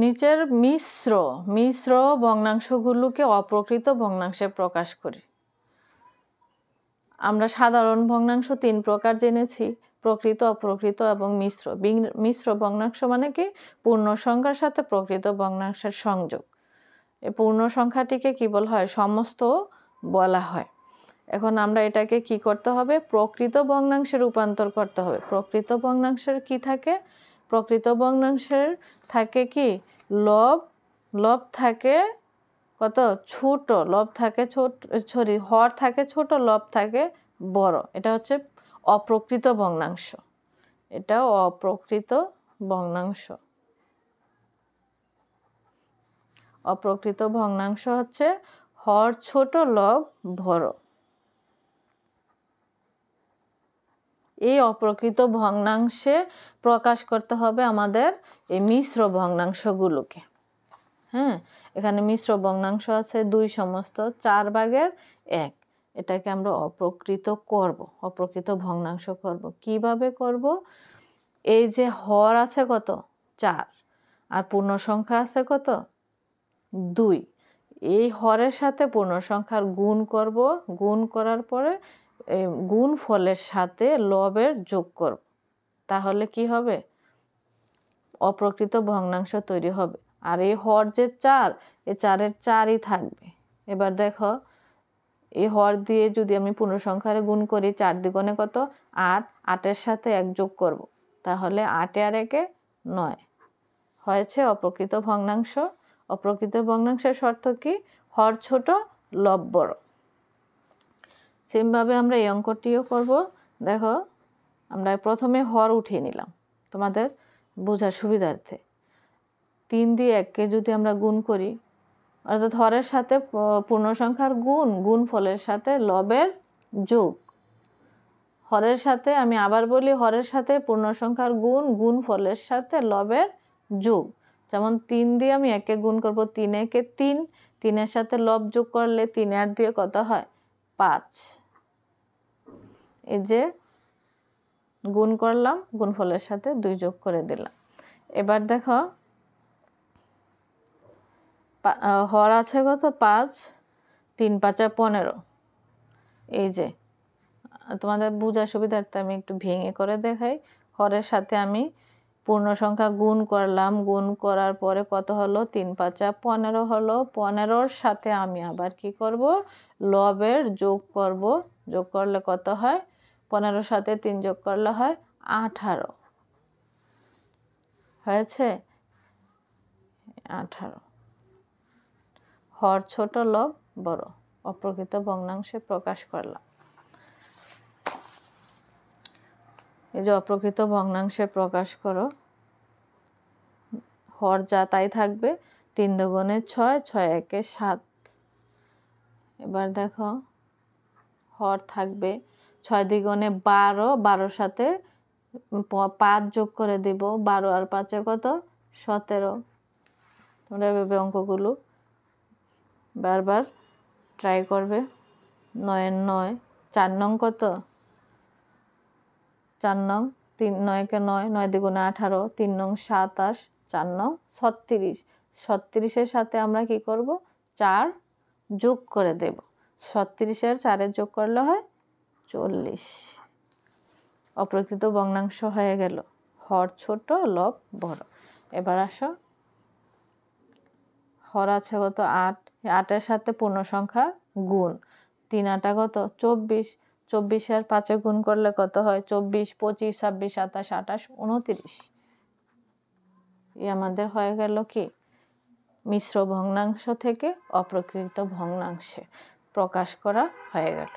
নিচের মিশ্র মিশ্র ভগ্নাংশগুলোকে অপ্রকৃত ভগ্নাংশে প্রকাশ করি। আমরা সাধারণ ভগ্নাংশ 3 প্রকার জেনেছি, প্রকৃত, অপ্রকৃত এবং মিশ্র। মিশ্র ভগ্নাংশ মানে কি? পূর্ণ সংখ্যার সাথে প্রকৃত ভগ্নাংশের সংযোগ। এই পূর্ণ সংখ্যাটিকে কি বলা হয়? সমস্ত বলা হয়। এখন আমরা এটাকে কি করতে হবে? প্রকৃত ভগ্নাংশে রূপান্তর করতে হবে। প্রকৃত ভগ্নাংশের কি থাকে? প্রকৃত ভগ্নাংশের থাকে কি? লব, লব থাকে কত? ছোট। লব থাকে ছোট, সরি, হর থাকে ছোট, লব থাকে বড়। এটা হচ্ছে অপ্রকৃত ভগ্নাংশ। এটা অপ্রকৃত ভগ্নাংশ। অপ্রকৃত ভগ্নাংশ হচ্ছে হর ছোট, লব বড়। এই অপ্রকৃত ভগ্নাংশে প্রকাশ করতে হবে আমাদের এই মিশ্র ভগ্নাংশগুলোকে। হ্যাঁ, এখানে মিশ্র ভগ্নাংশ আছে 2 সমস্ত 4/1। এটাকে আমরা অপ্রকৃত করব, অপ্রকৃত ভগ্নাংশ করব। কিভাবে করব? এই যে হর আছে কত? 4 আর পূর্ণ সংখ্যা আছে কত? 2। এই হরের সাথে পূর্ণ সংখ্যার গুণ করব, গুণ করার পরে গুণ ফলের সাথে লবের যোগ করব। তাহলে কি হবে? অপ্রকৃত ভগ্নাংশ তৈরি হবে। আর এই হর যে 4, এই 4-এর 4ই থাকবে। এবার দেখো, এই হর দিয়ে যদি আমি পূর্ণ সংখ্যারে গুণ করি, 4 দ্বিগুণে কত? 8। 8-এর সাথে 1 যোগ করব, তাহলে 8 আর 1-এ 9 হয়েছে অপ্রকৃত ভগ্নাংশ। অপ্রকৃত ভগ্নাংশের শর্ত কি? হর ছোট, লব বড়। সেমভাবে আমরা এই অঙ্কটিও করব। দেখো, আমরা প্রথমে হর উঠিয়ে নিলাম তোমাদের বোঝার সুবিধার্থে। 3 দিয়ে 1-কে যদি আমরা গুণ করি, অর্থাৎ হরের সাথে পূর্ণ সংখ্যার গুণ, গুণ ফলের সাথে লবের যোগ। হরের সাথে, আমি আবার বলি, হরের সাথে পূর্ণ সংখ্যার গুণ, গুণ ফলের সাথে লবের যোগ। যেমন 3 দিয়ে আমি 1-কে গুণ করব, 3 1-এ 3, 3-এর সাথে লব যোগ করলে 3 8 দিয়ে কত হয়? 5। এই যে গুণ করলাম, গুণফলের সাথে 2 যোগ করে দিলাম। এবার দেখো, হর আছে কত? 5, 3 5 15। এই যে তোমাদের বোঝার সুবিধার্থে আমি একটু ভেঙে করে দেখাই। হরের সাথে আমি পূর্ণ সংখ্যা গুণ করলাম, গুণ করার পরে কত হলো? 3 5 15 হলো। 15-র সাথে আমি আবার কি করব? লবের যোগ করব। যোগ করলে কত হয়? 15-র সাথে 3 যোগ করলে হয় 18। হয়েছে 18। হর ছোট, লব বড়, অপ্রকৃত ভগ্নাংশে প্রকাশ করলাম। এই যে অপ্রকৃত ভগ্নাংশে প্রকাশ করো, হর যা তাই থাকবে। 3 দুগুণে 6, 6 1-এ 7। এবার দেখো, হর থাকবে 6 দ্বিগুণে 12, 12-র সাথে 5 যোগ করে দিব। 12 আর 5-এ কত? 17। তোমরা এভাবে অঙ্কগুলো বারবার ট্রাই করবে। 9 9, 4 নং কত? 4 নং 3, 9-কে 9, 9 দ্বিগুণে 18, 3 নং 27, 4 নং 36। 36-এর সাথে আমরা কি করব? 4 যোগ করে দেব। 36-এর 4-এ যোগ করলে হয় 40। অপ্রকৃত ভগ্নাংশ হয়ে গেল। হর ছোট, লব বড়। এবার আসো, হর আছে কত? 8। 8-এর সাথে পূর্ণ সংখ্যা গুণ। 3 8 কত? 24। 24 আর 5-এ গুণ করলে কত হয়? 24 25 26 27 28 29। এই আমাদের হয়ে গেল কি? মিশ্র ভগ্নাংশ থেকে অপ্রকৃত ভগ্নাংশে প্রকাশ করা হয়ে গেল।